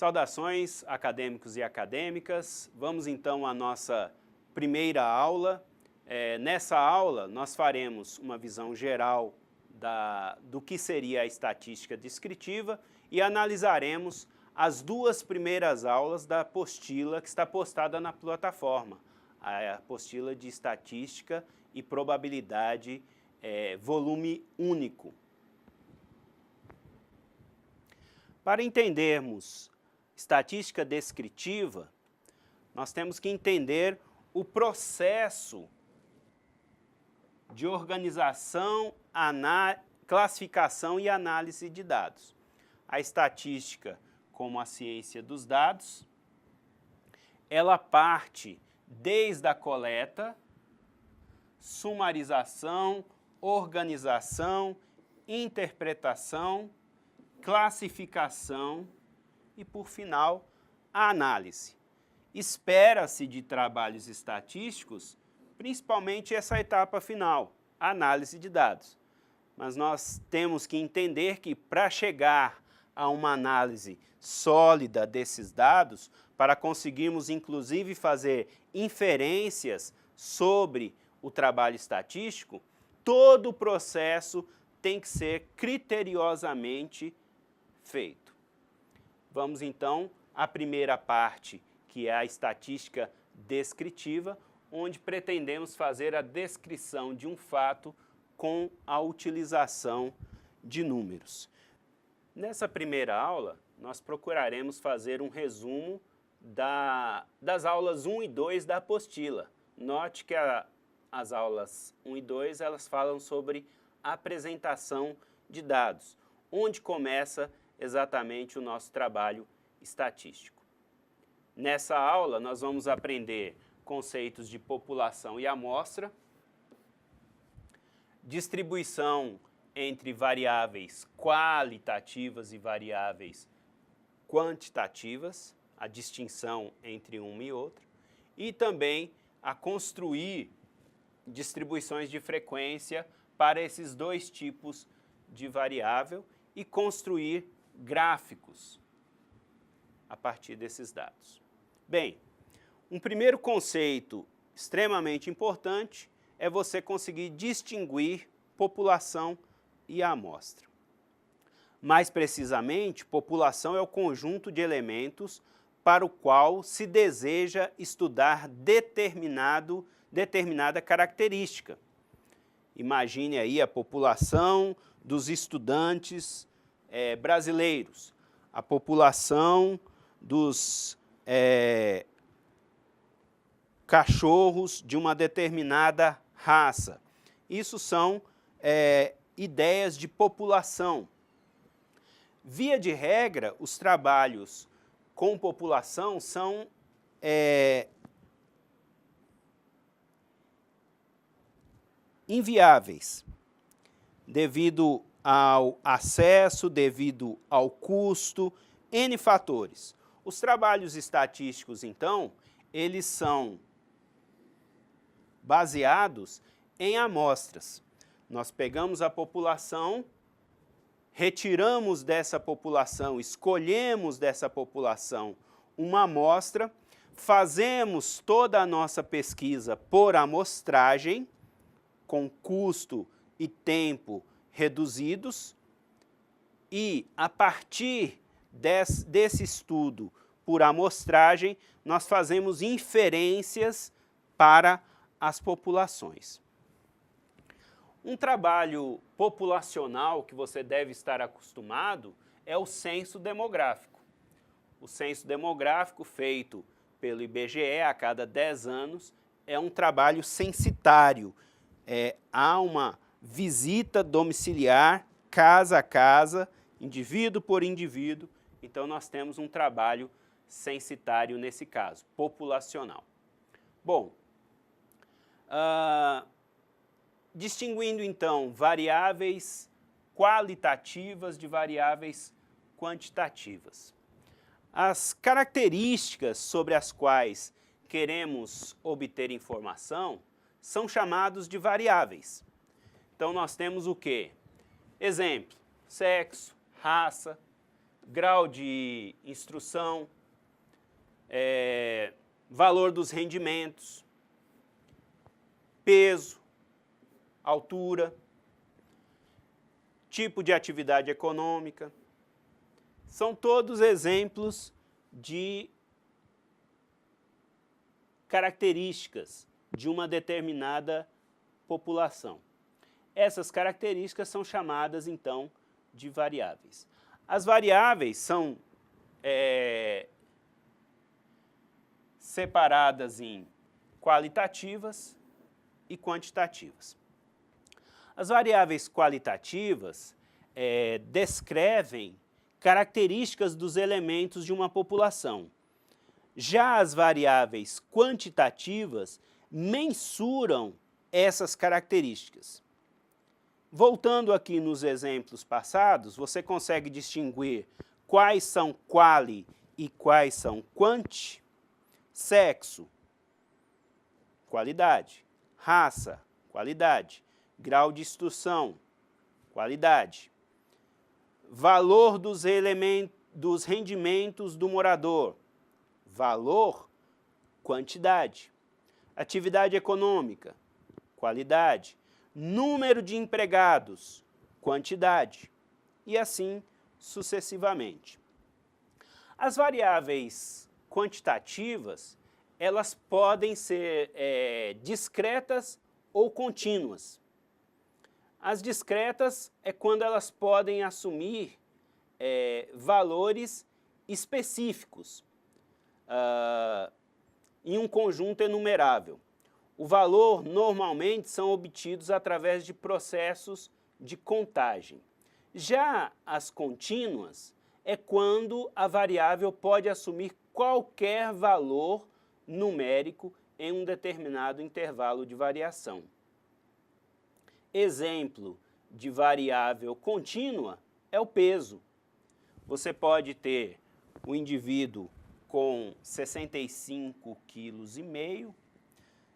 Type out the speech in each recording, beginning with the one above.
Saudações, acadêmicos e acadêmicas. Vamos então à nossa primeira aula. Nessa aula, nós faremos uma visão geral do que seria a estatística descritiva e analisaremos as duas primeiras aulas da apostila que está postada na plataforma, a apostila de estatística e probabilidade, volume único. Para entendermos estatística descritiva, nós temos que entender o processo de organização, classificação e análise de dados. A estatística, como a ciência dos dados, ela parte desde a coleta, sumarização, organização, interpretação, classificação e, por final, a análise. Espera-se de trabalhos estatísticos, principalmente essa etapa final, a análise de dados. Mas nós temos que entender que, para chegar a uma análise sólida desses dados, para conseguirmos, inclusive, fazer inferências sobre o trabalho estatístico, todo o processo tem que ser criteriosamente feito. Vamos então à primeira parte, que é a estatística descritiva, onde pretendemos fazer a descrição de um fato com a utilização de números. Nessa primeira aula, nós procuraremos fazer um resumo das aulas 1 e 2 da apostila. Note que as aulas 1 e 2 elas falam sobre apresentação de dados, onde começa exatamente o nosso trabalho estatístico. Nessa aula, nós vamos aprender conceitos de população e amostra, distribuição entre variáveis qualitativas e variáveis quantitativas, a distinção entre uma e outra, e também a construir distribuições de frequência para esses dois tipos de variável e construir gráficos a partir desses dados. Bem, um primeiro conceito extremamente importante é você conseguir distinguir população e amostra. Mais precisamente, população é o conjunto de elementos para o qual se deseja estudar determinada característica. Imagine aí a população dos estudantes brasileiros, a população dos cachorros de uma determinada raça. Isso são ideias de população. Via de regra, os trabalhos com população são inviáveis, devido ao acesso, devido ao custo, N fatores. Os trabalhos estatísticos, então, eles são baseados em amostras. Nós pegamos a população, retiramos dessa população, escolhemos dessa população uma amostra, fazemos toda a nossa pesquisa por amostragem, com custo e tempo reduzidos, e a partir desse estudo por amostragem, nós fazemos inferências para as populações. Um trabalho populacional que você deve estar acostumado é o censo demográfico. O censo demográfico feito pelo IBGE a cada 10 anos é um trabalho censitário. Há uma visita domiciliar, casa a casa, indivíduo por indivíduo. Então, nós temos um trabalho censitário nesse caso, populacional. Bom, distinguindo então variáveis qualitativas de variáveis quantitativas. As características sobre as quais queremos obter informação são chamados de variáveis. Então, nós temos o quê? Exemplo, sexo, raça. grau de instrução, valor dos rendimentos, peso, altura, tipo de atividade econômica. São todos exemplos de características de uma determinada população. Essas características são chamadas, então, de variáveis. As variáveis são separadas em qualitativas e quantitativas. As variáveis qualitativas descrevem características dos elementos de uma população. Já as variáveis quantitativas mensuram essas características. Voltando aqui nos exemplos passados, você consegue distinguir quais são quali e quais são quanti? Sexo, qualidade. Raça, qualidade. Grau de instrução, qualidade. Valor dos rendimentos do morador, valor, quantidade. Atividade econômica, qualidade. Número de empregados, quantidade. E assim sucessivamente. As variáveis quantitativas, elas podem ser discretas ou contínuas. As discretas é quando elas podem assumir valores específicos em um conjunto enumerável. O valor normalmente são obtidos através de processos de contagem. Já as contínuas é quando a variável pode assumir qualquer valor numérico em um determinado intervalo de variação. Exemplo de variável contínua é o peso. Você pode ter o indivíduo com 65,5 kg,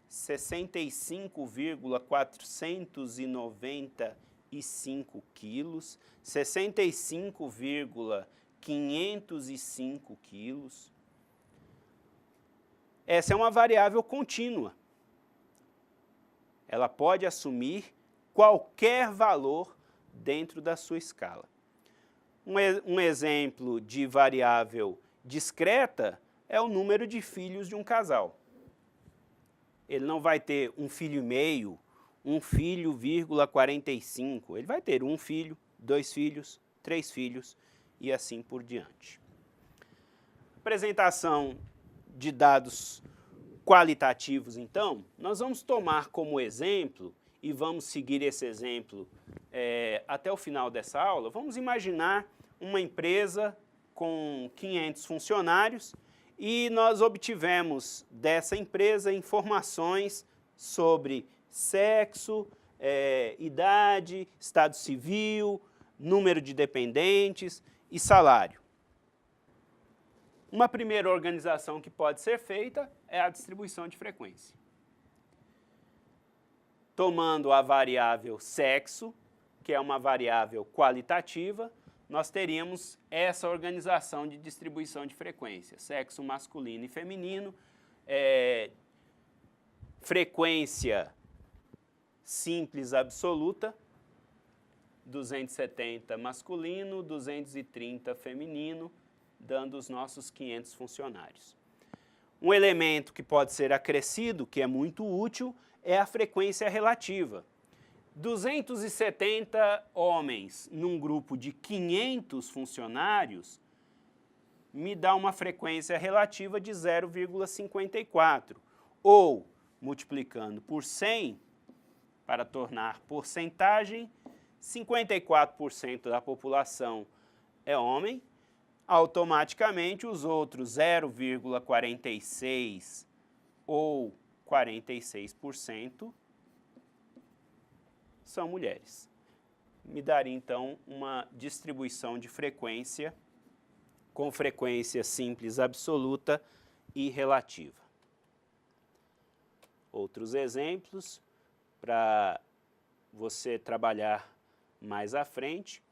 65,495 quilos, 65,505 quilos. Essa é uma variável contínua. Ela pode assumir qualquer valor dentro da sua escala. Um exemplo de variável discreta é o número de filhos de um casal. Ele não vai ter um filho e meio, um filho, 45. Ele vai ter um filho, 2 filhos, 3 filhos e assim por diante. Apresentação de dados qualitativos, então, nós vamos tomar como exemplo, e vamos seguir esse exemplo até o final dessa aula. Vamos imaginar uma empresa com 500 funcionários e nós obtivemos dessa empresa informações sobre sexo, idade, estado civil, número de dependentes e salário. Uma primeira organização que pode ser feita é a distribuição de frequência. Tomando a variável sexo, que é uma variável qualitativa, nós teríamos essa organização de distribuição de frequência. Sexo masculino e feminino, frequência simples absoluta, 270 masculino, 230 feminino, dando os nossos 500 funcionários. Um elemento que pode ser acrescido, que é muito útil, é a frequência relativa. 270 homens num grupo de 500 funcionários me dá uma frequência relativa de 0,54. Ou, multiplicando por 100, para tornar porcentagem, 54% da população é homem, automaticamente os outros 0,46 ou 46% são mulheres. Me daria, então, uma distribuição de frequência com frequência simples absoluta e relativa. Outros exemplos para você trabalhar mais à frente.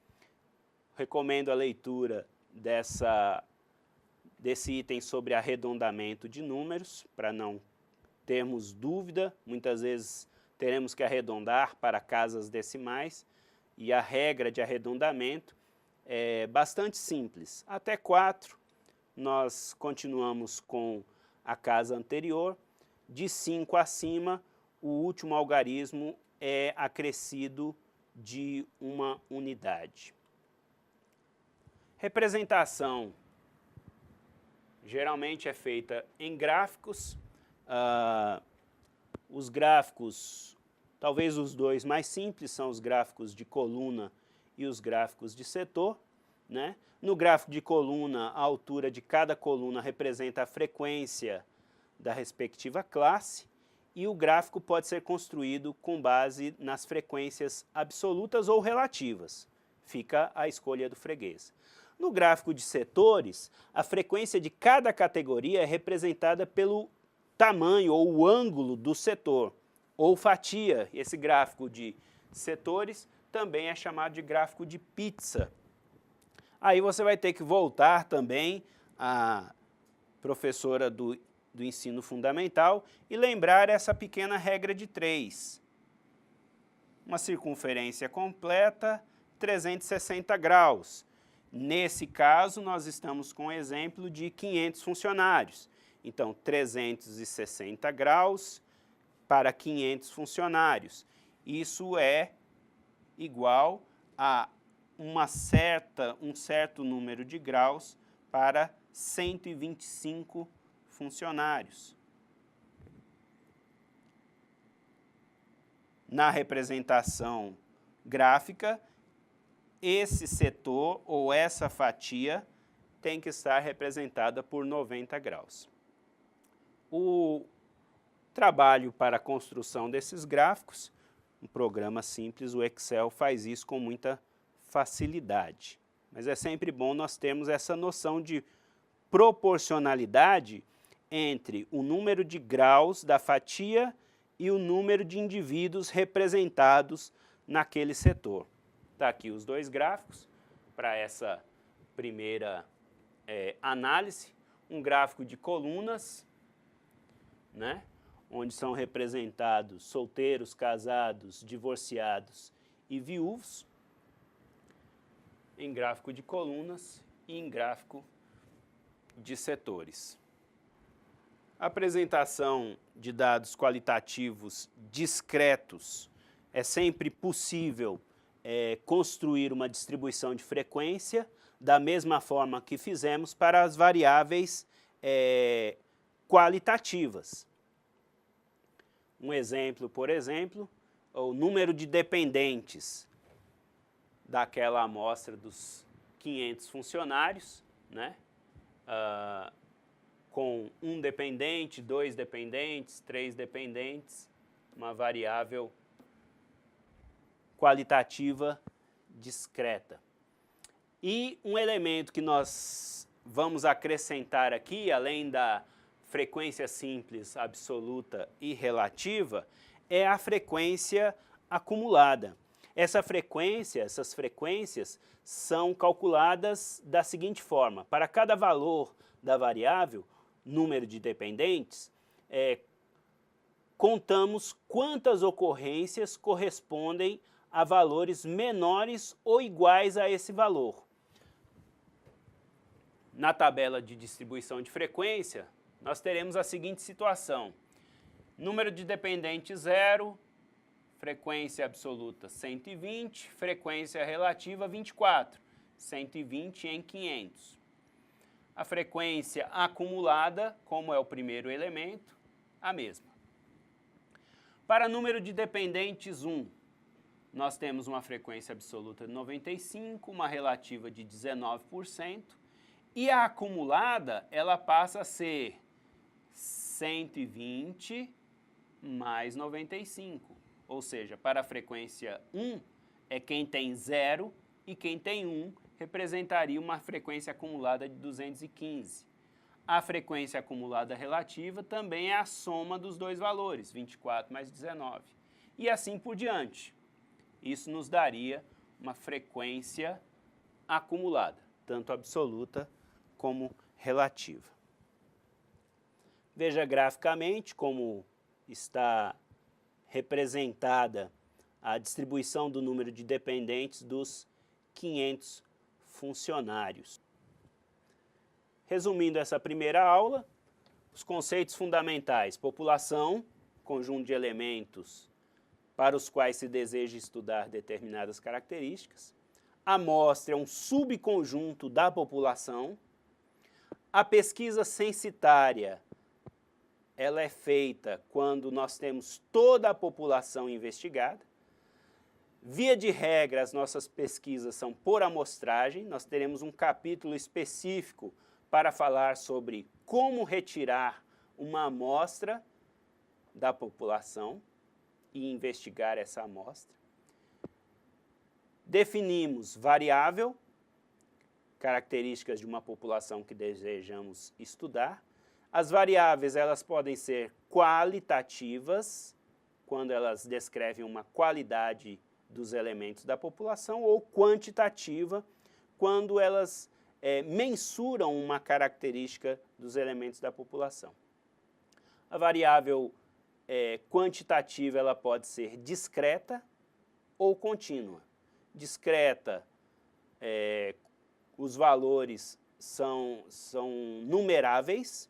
Recomendo a leitura desse item sobre arredondamento de números, para não termos dúvida. Muitas vezes teremos que arredondar para casas decimais, e a regra de arredondamento é bastante simples. Até 4, nós continuamos com a casa anterior. De 5 acima, o último algarismo é acrescido de uma unidade. Representação geralmente é feita em gráficos. Os gráficos, talvez os dois mais simples, são os gráficos de coluna e os gráficos de setor, né? No gráfico de coluna, a altura de cada coluna representa a frequência da respectiva classe, e o gráfico pode ser construído com base nas frequências absolutas ou relativas. Fica a escolha do freguês. No gráfico de setores, a frequência de cada categoria é representada pelo tamanho ou o ângulo do setor, ou fatia. Esse gráfico de setores também é chamado de gráfico de pizza. Aí você vai ter que voltar também à professora do ensino fundamental e lembrar essa pequena regra de 3. Uma circunferência completa, 360 graus. Nesse caso, nós estamos com o exemplo de 500 funcionários. Então, 360 graus para 500 funcionários. Isso é igual a um certo número de graus para 125 funcionários. Na representação gráfica, esse setor ou essa fatia tem que estar representada por 90 graus. O trabalho para a construção desses gráficos, um programa simples, o Excel faz isso com muita facilidade. Mas é sempre bom nós termos essa noção de proporcionalidade entre o número de graus da fatia e o número de indivíduos representados naquele setor. Está aqui os dois gráficos para essa primeira análise. Um gráfico de colunas, né, onde são representados solteiros, casados, divorciados e viúvos, em gráfico de colunas e em gráfico de setores. A apresentação de dados qualitativos discretos é sempre possível construir uma distribuição de frequência da mesma forma que fizemos para as variáveis qualitativas. Um exemplo, por exemplo, o número de dependentes daquela amostra dos 500 funcionários, né? Com 1 dependente, 2 dependentes, 3 dependentes, uma variável qualitativa discreta. E um elemento que nós vamos acrescentar aqui, além da frequência simples, absoluta e relativa, é a frequência acumulada. Essas frequências são calculadas da seguinte forma: para cada valor da variável, número de dependentes, contamos quantas ocorrências correspondem a valores menores ou iguais a esse valor. Na tabela de distribuição de frequência, nós teremos a seguinte situação: número de dependentes 0, frequência absoluta 120, frequência relativa 24, 120 em 500. A frequência acumulada, como é o primeiro elemento, a mesma. Para número de dependentes 1, nós temos uma frequência absoluta de 95, uma relativa de 19%, e a acumulada, ela passa a ser 120 mais 95. Ou seja, para a frequência 1, é quem tem 0 e quem tem 1 representaria uma frequência acumulada de 215. A frequência acumulada relativa também é a soma dos dois valores, 24 mais 19. E assim por diante. Isso nos daria uma frequência acumulada. tanto absoluta como relativa. Veja graficamente como está representada a distribuição do número de dependentes dos 500 funcionários. Resumindo essa primeira aula, os conceitos fundamentais: população, conjunto de elementos para os quais se deseja estudar determinadas características. Amostra é um subconjunto da população. A pesquisa censitária, ela é feita quando nós temos toda a população investigada. Via de regra, as nossas pesquisas são por amostragem. Nós teremos um capítulo específico para falar sobre como retirar uma amostra da população e investigar essa amostra. Definimos variável, características de uma população que desejamos estudar. As variáveis, elas podem ser qualitativas, quando elas descrevem uma qualidade dos elementos da população, ou quantitativa, quando elas mensuram uma característica dos elementos da população. A variável quantitativa, ela pode ser discreta ou contínua. Discreta, os valores são numeráveis,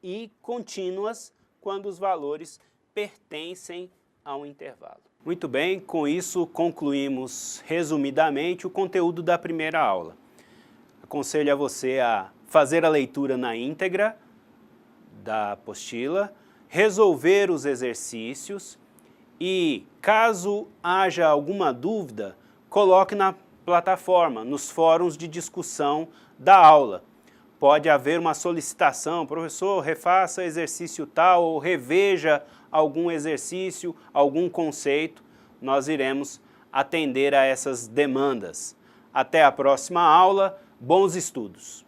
e contínuas quando os valores pertencem a um intervalo. Muito bem, com isso concluímos resumidamente o conteúdo da primeira aula. Aconselho a você a fazer a leitura na íntegra da apostila, resolver os exercícios e, caso haja alguma dúvida, coloque na plataforma, nos fóruns de discussão da aula. Pode haver uma solicitação: professor, refaça exercício tal, ou reveja algum exercício, algum conceito. Nós iremos atender a essas demandas. Até a próxima aula, bons estudos!